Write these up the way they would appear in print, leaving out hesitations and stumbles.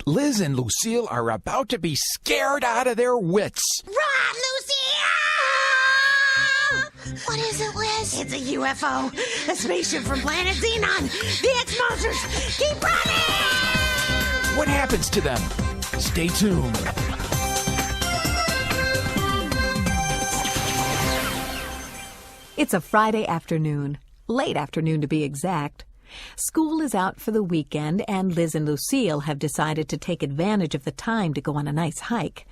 Liz and Lucille are about to be scared out of their wits. Run, Lucille! What is it, Liz? It's a UFO. A spaceship from planet Xenon. The X-Monsters. Keep running! What happens to them? Stay tuned. It's a Friday afternoon, late afternoon to be exact. School is out for the weekend, and Liz and Lucille have decided to take advantage of the time to go on a nice hike.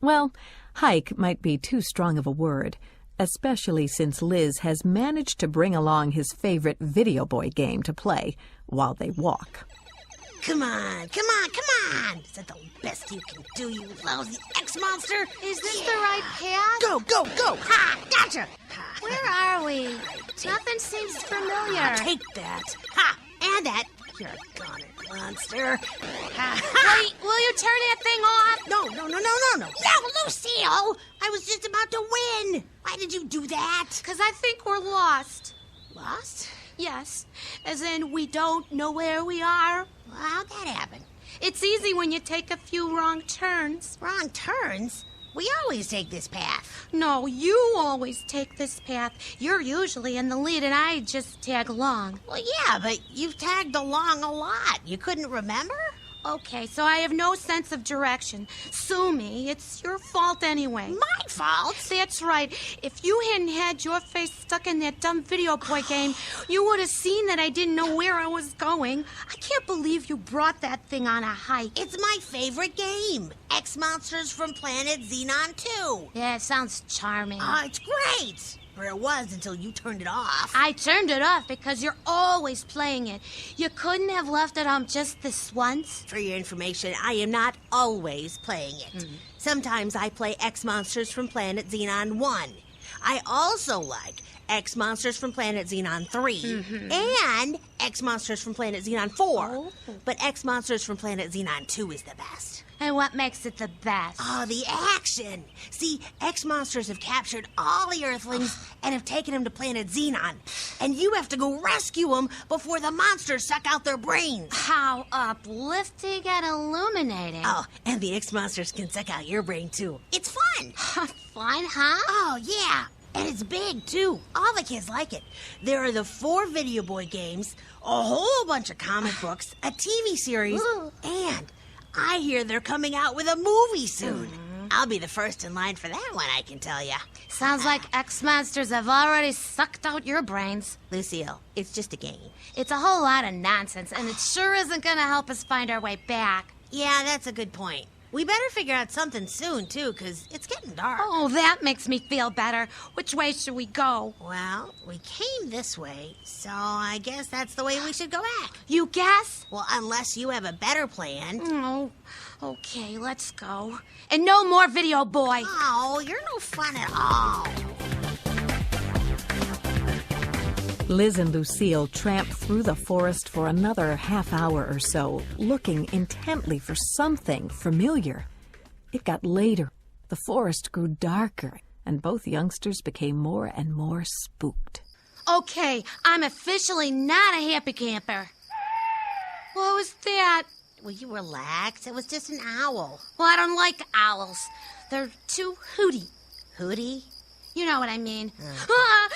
Well, hike might be too strong of a word, especially since Liz has managed to bring along his favorite video boy game to play while they walk. Come on. Is that the best you can do, you lousy X-Monster? Is this the right path? Go! Ha! Gotcha! Where are we? Nothing seems familiar. Take that. Ha! And that. You're a goner monster. Ha! Will you turn that thing off? No, Lucille! I was just about to win. Why did you do that? Because I think we're lost. Lost? Yes, as in we don't know where we are. Well, how'd that happen? It's easy when you take a few wrong turns. Wrong turns? We always take this path. No, you always take this path. You're usually in the lead and I just tag along. Well, yeah, but you've tagged along a lot. You couldn't remember? Okay, so I have no sense of direction. Sue me. It's your fault anyway. My fault? That's right. If you hadn't had your face stuck in that dumb video boy game, you would have seen that I didn't know where I was going. I can't believe you brought that thing on a hike. It's my favorite game. X-Monsters from planet Xenon 2. Yeah, it sounds charming. Oh, it's great. Or it was until you turned it off. I turned it off because you're always playing it. You couldn't have left it on just this once. For your information, I am not always playing it. Sometimes I play X-Monsters from planet Xenon 1. I also like X-Monsters from planet Xenon 3 and X-Monsters from planet Xenon 4. Oh. But X-Monsters from planet Xenon 2 is the best. And what makes it the best? Oh, the action. See, X-Monsters have captured all the Earthlings and have taken them to planet Xenon. And you have to go rescue them before the monsters suck out their brains. How uplifting and illuminating. Oh, and the X-Monsters can suck out your brain, too. It's fun. Fun, huh? Oh, yeah. And it's big, too. All the kids like it. There are the 4 Video Boy games, a whole bunch of comic books, a TV series, and I hear they're coming out with a movie soon. I'll be the first in line for that one, I can tell ya. Sounds like X-Monsters have already sucked out your brains. Lucille, it's just a game. It's a whole lot of nonsense, and it sure isn't going to help us find our way back. Yeah, that's a good point. We better figure out something soon, too, because it's getting dark. Oh, that makes me feel better. Which way should we go? Well, we came this way, so I guess that's the way we should go back. You guess? Well, unless you have a better plan. Oh, okay, let's go. And no more video boy. Oh, you're no fun at all. Liz and Lucille tramped through the forest for another half hour or so, looking intently for something familiar. It got later. The forest grew darker, and both youngsters became more and more spooked. Okay, I'm officially not a happy camper. What was that? Will you relax? It was just an owl. Well, I don't like owls. They're too hooty. Hootie? You know what I mean.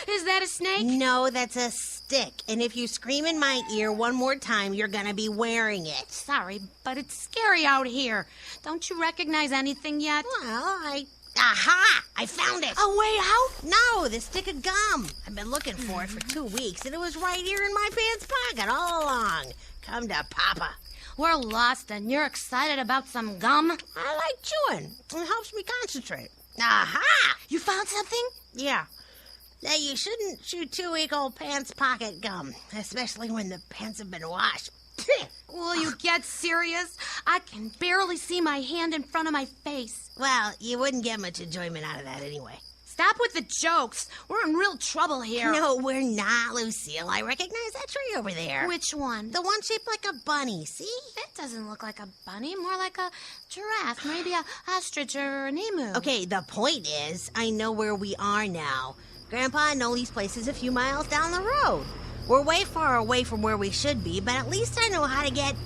Is that a snake? No, that's a stick. And if you scream in my ear one more time, you're gonna be wearing it. Sorry, but it's scary out here. Don't you recognize anything yet? Well, Aha! I found it! A way out? No, the stick of gum. I've been looking for it for 2 weeks, and it was right here in my pants pocket all along. Come to Papa. We're lost, and you're excited about some gum? I like chewing. It helps me concentrate. Aha! You found something? Yeah. Now, you shouldn't chew 2-week-old pants pocket gum, especially when the pants have been washed. Will you get serious? I can barely see my hand in front of my face. Well, you wouldn't get much enjoyment out of that anyway. Stop with the jokes. We're in real trouble here. No, we're not, Lucille. I recognize that tree over there. Which one? The one shaped like a bunny, see? That doesn't look like a bunny, more like a giraffe, maybe a ostrich or an emu. Okay, the point is, I know where we are now. Grandpa Anole's place is a few miles down the road. We're way far away from where we should be, but at least I know how to get...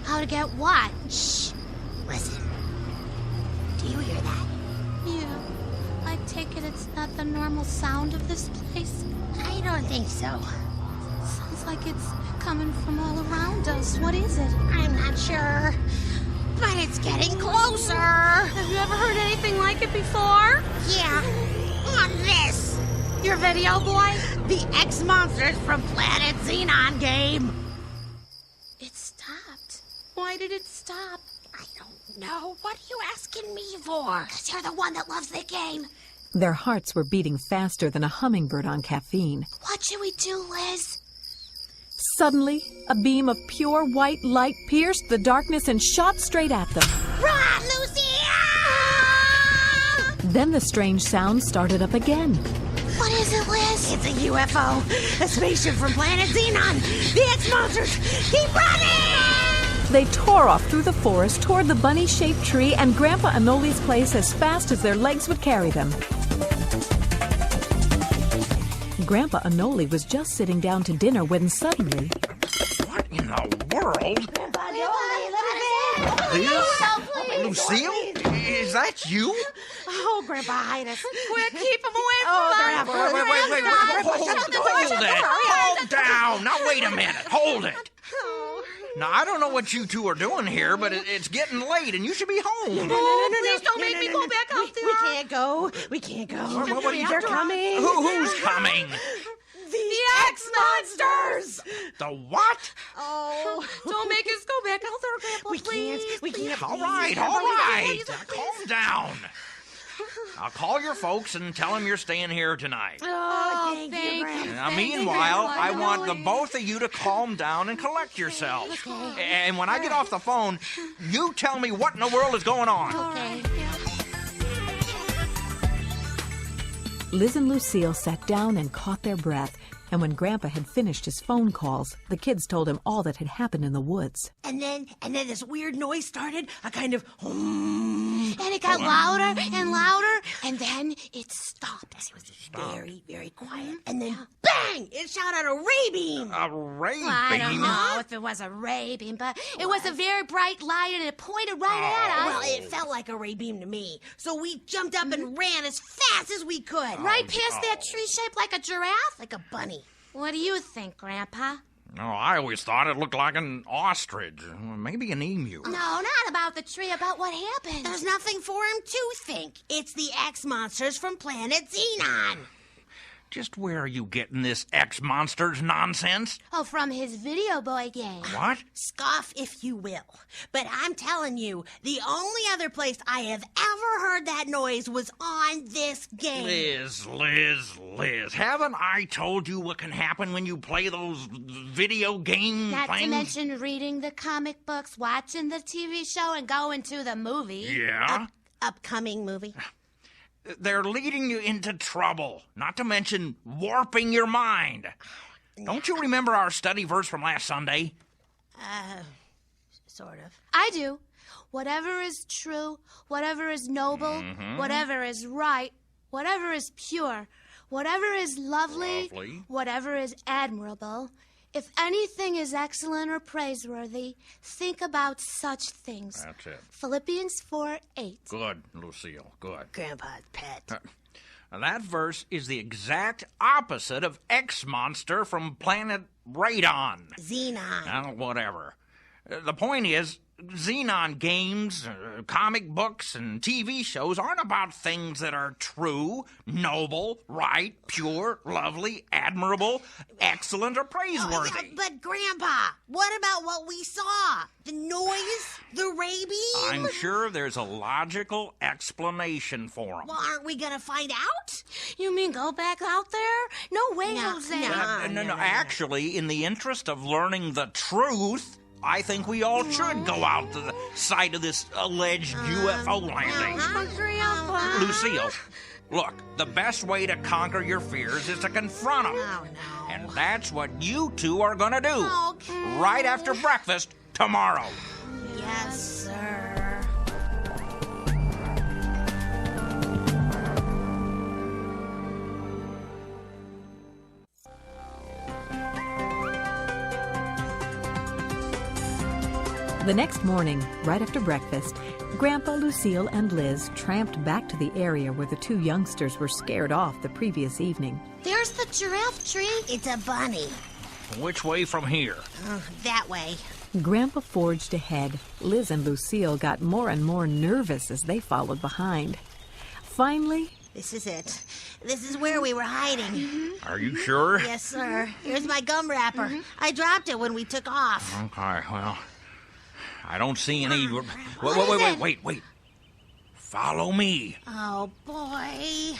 How to get what? Shh. Listen. Do you hear that? Yeah. I take it it's not the normal sound of this place. I don't think so. Sounds like it's coming from all around us. What is it? I'm not sure. But it's getting closer. Have you ever heard anything like it before? Yeah. On this. Your video boy? The X-Monsters from Planet Xenon game. It stopped. Why did it stop? I don't know. What are you asking me for? Because you're the one that loves the game. Their hearts were beating faster than a hummingbird on caffeine. What should we do, Liz? Suddenly, a beam of pure white light pierced the darkness and shot straight at them. Run, Lucia! Then the strange sound started up again. What is it, Liz? It's a UFO. A spaceship from Planet Xenon. The X-Monsters. Keep running! They tore off through the forest toward the bunny-shaped tree and Grandpa Anole's place as fast as their legs would carry them. Grandpa Anole was just sitting down to dinner when suddenly... What in the world? Lucille? Is that you? Oh, Grandpa, hide us. Quick, keep him away from Oh, us. they're not Hold it. Calm down. Now, wait a minute. Hold it. Now, I don't know what you two are doing here, but it's getting late and you should be home. Please don't make me go back out there. We can't go. We can't go. What are you They're doing? coming. Who's coming? The X-Monsters! The what? Oh. Don't make us go back out there, Grandpa, We please. can't. We can't. All please. right, all right. Calm down. I'll call your folks and tell them you're staying here tonight. Oh, thank you, Grandpa. Now, meanwhile, I want the both of you to calm down and collect yourselves. And when I get off the phone, you tell me what in the world is going on. Okay. Liz and Lucille sat down and caught their breath. And when Grandpa had finished his phone calls, the kids told him all that had happened in the woods. And then this weird noise started, a kind of And it got louder and louder, and then it stopped. It was very, very quiet. And then, bang! It shot out a ray beam. A ray I don't beam? know if it was a ray beam, but it was a very bright light, and it pointed right at us. Well, it felt like a ray beam to me. So we jumped up and ran as fast as we could. Right past that tree shaped like a giraffe? Like a bunny. What do you think, Grandpa? Oh, I always thought it looked like an ostrich. Maybe an emu. No, not about the tree, about what happened. There's nothing for him to think. It's the X-Monsters from Planet Xenon. Just where are you getting this X-Monsters nonsense? Oh, from his video boy game. What? Scoff if you will. But I'm telling you, the only other place I have ever heard that noise was on this game. Liz. Haven't I told you what can happen when you play those video game Not things? to mention reading the comic books, watching the TV show, and going to the movie. Yeah? Upcoming movie. They're leading you into trouble, not to mention warping your mind. Don't you remember our study verse from last Sunday? Sort of. I do. Whatever is true, whatever is noble, whatever is right, whatever is pure, whatever is lovely, whatever is admirable, if anything is excellent or praiseworthy, think about such things. That's it. Philippians 4:8. Good, Lucille, good. Grandpa's pet. Now, that verse is the exact opposite of X-Monster from Planet Radon. Xenon. Whatever. The point is, Xenon games, comic books, and TV shows aren't about things that are true, noble, right, pure, lovely, admirable, excellent, or praiseworthy. But Grandpa, what about what we saw? The noise? The ray beam? I'm sure there's a logical explanation for them. Well, aren't we gonna find out? You mean go back out there? No way, Jose. no. Actually, in the interest of learning the truth, I think we all should go out to the site of this alleged UFO landing. Grandpa. Lucille, look, the best way to conquer your fears is to confront them. Oh, no. And that's what you two are gonna do. Okay. Right after breakfast tomorrow. Yes, sir. The next morning, right after breakfast, Grandpa, Lucille, and Liz tramped back to the area where the two youngsters were scared off the previous evening. There's the giraffe tree. It's a bunny. Which way from here? That way. Grandpa forged ahead. Liz and Lucille got more and more nervous as they followed behind. Finally, This is it. This is where we were hiding. Are you sure? Yes, sir. Here's my gum wrapper. I dropped it when we took off. Okay, well, I don't see any... What Wait. Follow me. Oh, boy.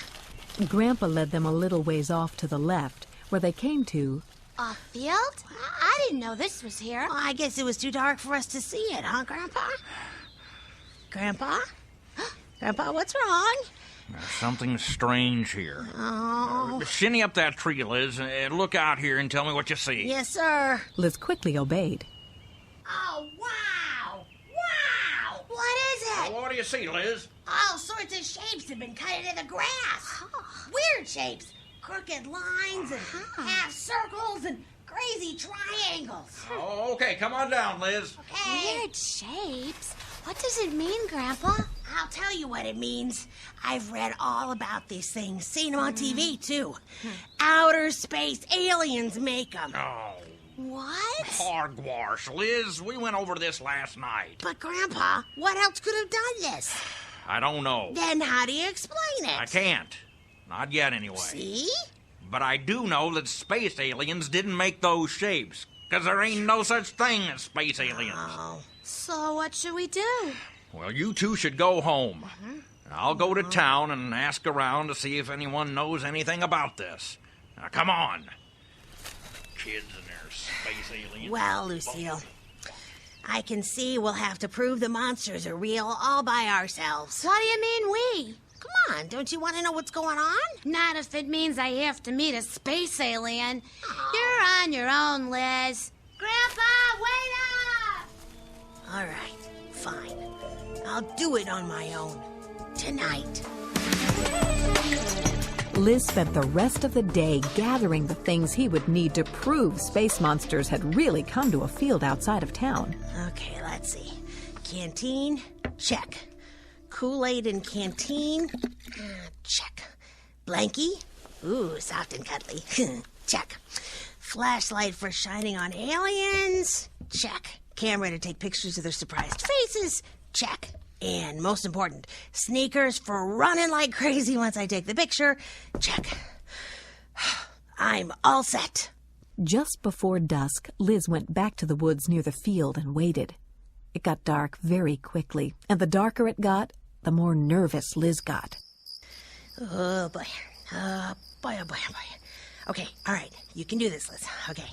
Grandpa led them a little ways off to the left, where they came to A field? I didn't know this was here. Well, I guess it was too dark for us to see it, huh, Grandpa? Grandpa? Grandpa, what's wrong? There's something strange here. Oh. Shinny up that tree, Liz, and look out here and tell me what you see. Yes, sir. Liz quickly obeyed. Oh, wow! Wow! What is it? What do you see, Liz? All sorts of shapes have been cut into the grass. Weird shapes. Crooked lines and half circles and crazy triangles. Oh, okay, come on down, Liz. Okay. Weird shapes? What does it mean, Grandpa? I'll tell you what it means. I've read all about these things, seen them on TV, too. Outer space aliens make them. Oh, What? hogwash, Liz. We went over this last night. But, Grandpa, what else could have done this? I don't know. Then how do you explain it? I can't. Not yet, anyway. See? But I do know that space aliens didn't make those shapes, because there ain't no such thing as space aliens. Oh. So what should we do? Well, you two should go home. And I'll go to town and ask around to see if anyone knows anything about this. Now, come on. Kids and their space aliens. Well, Lucille, I can see we'll have to prove the monsters are real all by ourselves. What do you mean we? Come on, don't you want to know what's going on? Not if it means I have to meet a space alien. You're on your own, Liz. Grandpa, wait up! All right, fine. I'll do it on my own. Tonight. Liz spent the rest of the day gathering the things he would need to prove space monsters had really come to a field outside of town. Okay, let's see. Canteen, check. Kool-Aid in canteen, check. Blankie, ooh, soft and cuddly, check. Flashlight for shining on aliens, check. Camera to take pictures of their surprised faces, check. And most important, sneakers for running like crazy once I take the picture, check. I'm all set. Just before dusk, Liz went back to the woods near the field and waited. It got dark very quickly, and the darker it got, the more nervous Liz got. Oh, boy. Oh, boy. Okay, all right. You can do this, Liz. Okay.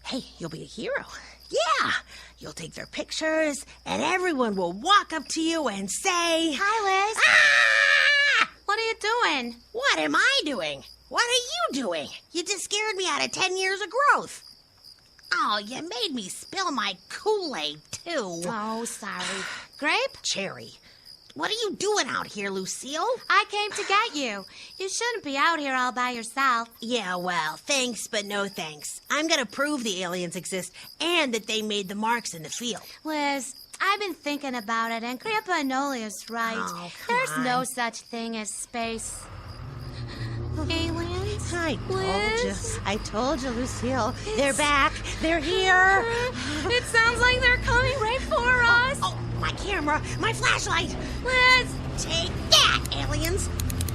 Hey, you'll be a hero. Yeah! You'll take their pictures, and everyone will walk up to you and say... Hi, Liz. Ah! What are you doing? What am I doing? What are you doing? You just scared me out of 10 years of growth. Oh, you made me spill my Kool-Aid, too. Oh, sorry. Grape? Cherry. What are you doing out here, Lucille? I came to get you. You shouldn't be out here all by yourself. Yeah, well, thanks, but no thanks. I'm gonna prove the aliens exist and that they made the marks in the field. Liz, I've been thinking about it, and Grandpa Anole is right. Oh, come There's on. no such thing as space. Aliens? I told you, Lucille. They're back. They're here. It sounds like they're coming right for us. Oh, my camera, my flashlight. Liz, Take that, aliens.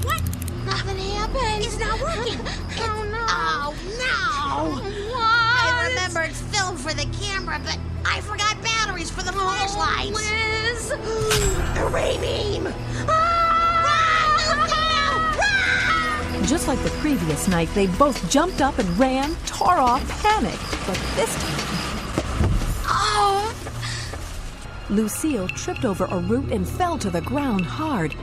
What? nothing happened. It's not working. Oh, no. Oh, no. What? I remember it's film for the camera, but I forgot batteries for the flashlights. Liz. The ray beam. Just like the previous night, they both jumped up and ran, tore off, panicked. But this time, Oh. Lucille tripped over a root and fell to the ground hard.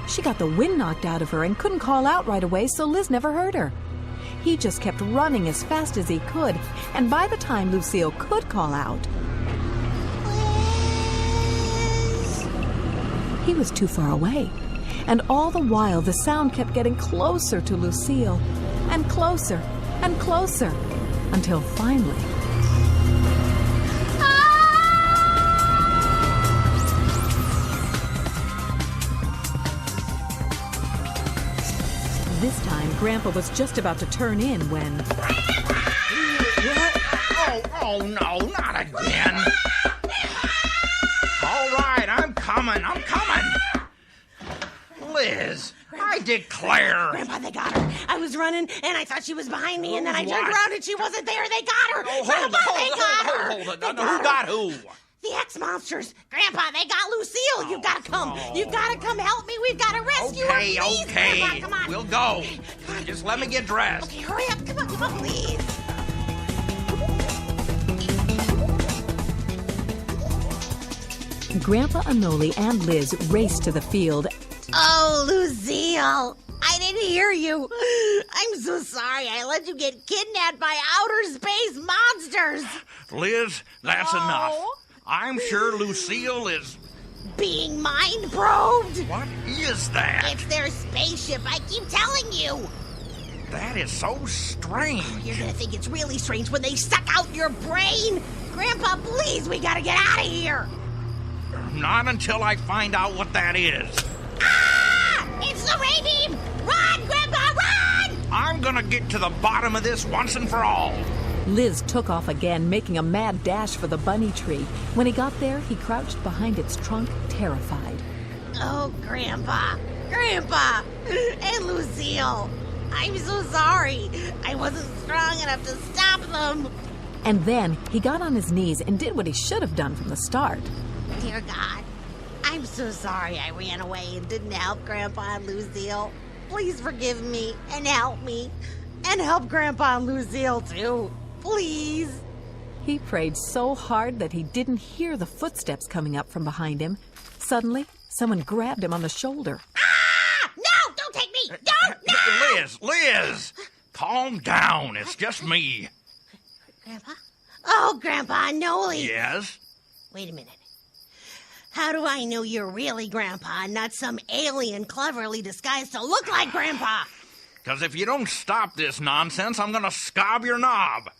She got the wind knocked out of her and couldn't call out right away, so Liz never heard her. He just kept running as fast as he could, and by the time Lucille could call out, he was too far away. And all the while, the sound kept getting closer to Lucille, and closer, and closer, until finally... Grandpa was just about to turn in when... Oh, no, not again. All right, I'm coming. Liz, I declare. Grandpa, they got her. I was running, and I thought she was behind me, and then I turned around, and she wasn't there. They got her. Grandpa, they got her. Hold it. Who got who? The X-Monsters. Grandpa, they got Lucille. You've got to come. You've got to come help me. We've got to rescue her. Please, Okay. Grandpa, come on. We'll go. Come on. Just let me get dressed. Okay, hurry up. Come on, please. Grandpa Anole and Liz raced to the field. Oh, Lucille. I didn't hear you. I'm so sorry. I let you get kidnapped by outer space monsters. Liz, that's enough. I'm sure Lucille is... Being mind probed. What is that? It's their spaceship. I keep telling you. That is so strange. You're gonna think it's really strange when they suck out your brain. Grandpa, please, we gotta get out of here. Not until I find out what that is. Ah! It's the ray beam! Run, Grandpa, run! I'm gonna get to the bottom of this once and for all. Liz took off again, making a mad dash for the bunny tree. When he got there, he crouched behind its trunk, terrified. Oh, Grandpa, and Lucille. I'm so sorry. I wasn't strong enough to stop them. And then he got on his knees and did what he should have done from the start. Dear God, I'm so sorry I ran away and didn't help Grandpa and Lucille. Please forgive me and help me. And help Grandpa and Lucille, too. Please. He prayed so hard that he didn't hear the footsteps coming up from behind him. Suddenly, someone grabbed him on the shoulder. Ah! No! Don't take me! Don't! No! Liz! Calm down. It's just me. Grandpa? Oh, Grandpa Anole. Yes? Wait a minute. How do I know you're really Grandpa and not some alien cleverly disguised to look like Grandpa? Because if you don't stop this nonsense, I'm gonna scob your knob.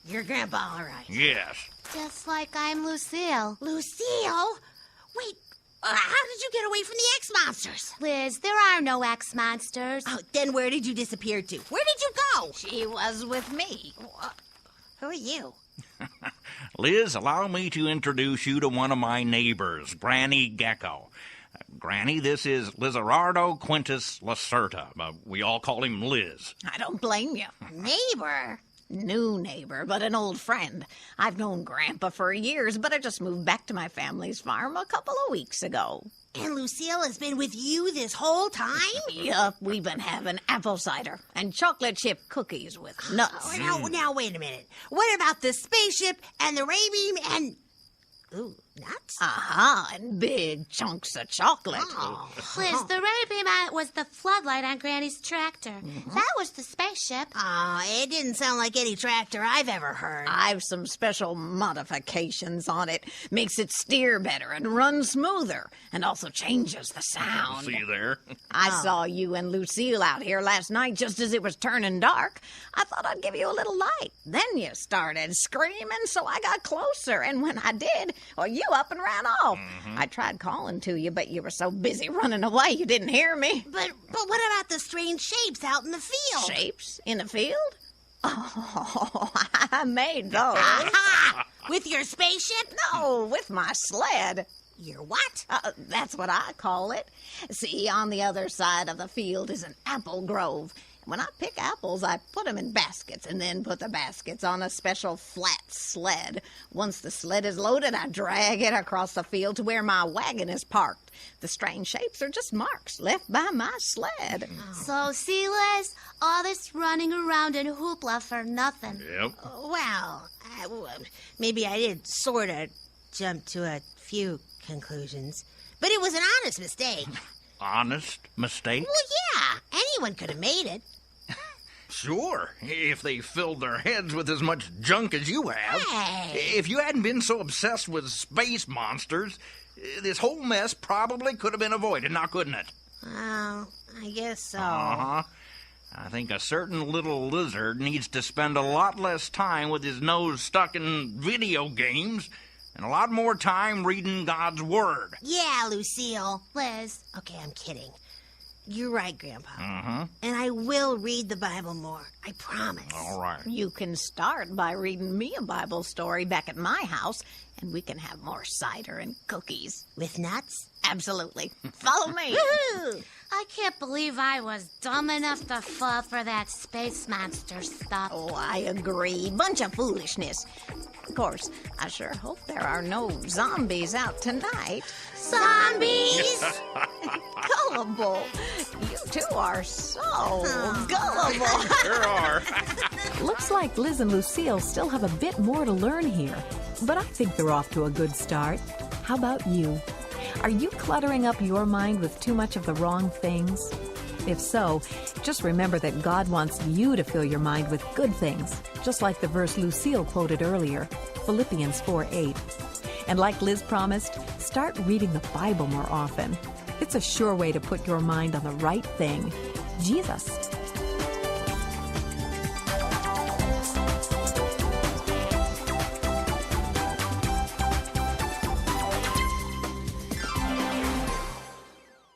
You're Grandpa, all right. Yes. Just like I'm Lucille. Lucille? Wait, how did you get away from the X-Monsters? Liz, there are no X-Monsters. Oh, then where did you disappear to? Where did you go? She was with me. Who are you? Liz, allow me to introduce you to one of my neighbors, Granny Gecko. Granny, this is Lizardo Quintus Lacerta. We all call him Liz. I don't blame you. Neighbor? New neighbor, but an old friend. I've known Grandpa for years, but I just moved back to my family's farm a couple of weeks ago. And Lucille has been with you this whole time? Yup, we've been having apple cider and chocolate chip cookies with nuts. Now, wait a minute. What about the spaceship and the ray beam and... Ooh, nuts? Uh-huh, and big chunks of chocolate. Oh. Liz, the ray beam was the floodlight on Granny's tractor. That was the spaceship. It didn't sound like any tractor I've ever heard. I've some special modifications on it. Makes it steer better and run smoother, and also changes the sound. See there? I saw you and Lucille out here last night just as it was turning dark. I thought I'd give you a little light. Then you started screaming, so I got closer, and when I did, well, you up and ran off. I tried calling to you, but you were so busy running away you didn't hear me. But what about the strange shapes out in the field? Shapes in the field? Oh, I made those. Aha! With your spaceship? No, with my sled. Your what? That's what I call it. See, on the other side of the field is an apple grove. When I pick apples, I put them in baskets and then put the baskets on a special flat sled. Once the sled is loaded, I drag it across the field to where my wagon is parked. The strange shapes are just marks left by my sled. So, see, Liz, all this running around in hoopla for nothing. Yep. Well, maybe I did sort of jump to a few conclusions, but it was an honest mistake. Honest mistake? Well, yeah, anyone could have made it. Sure, if they filled their heads with as much junk as you have. Hey. If you hadn't been so obsessed with space monsters, this whole mess probably could have been avoided, now couldn't it? Well, I guess so. Uh-huh. I think a certain little lizard needs to spend a lot less time with his nose stuck in video games and a lot more time reading God's Word. Yeah, Lucille. Liz, Okay, I'm kidding. You're right, Grandpa. Mm-hmm. And I will read the Bible more. I promise. All right. You can start by reading me a Bible story back at my house, and we can have more cider and cookies. With nuts? Absolutely. Follow me. Woohoo! I can't believe I was dumb enough to fall for that space monster stuff. Oh, I agree. Bunch of foolishness. Of course, I sure hope there are no zombies out tonight. Zombies! Gullible. You two are so gullible. Sure are. Looks like Liz and Lucille still have a bit more to learn here, but I think they're off to a good start. How about you? Are you cluttering up your mind with too much of the wrong things? If so, just remember that God wants you to fill your mind with good things, just like the verse Lucille quoted earlier, Philippians 4:8. And like Liz promised, start reading the Bible more often. It's a sure way to put your mind on the right thing, Jesus.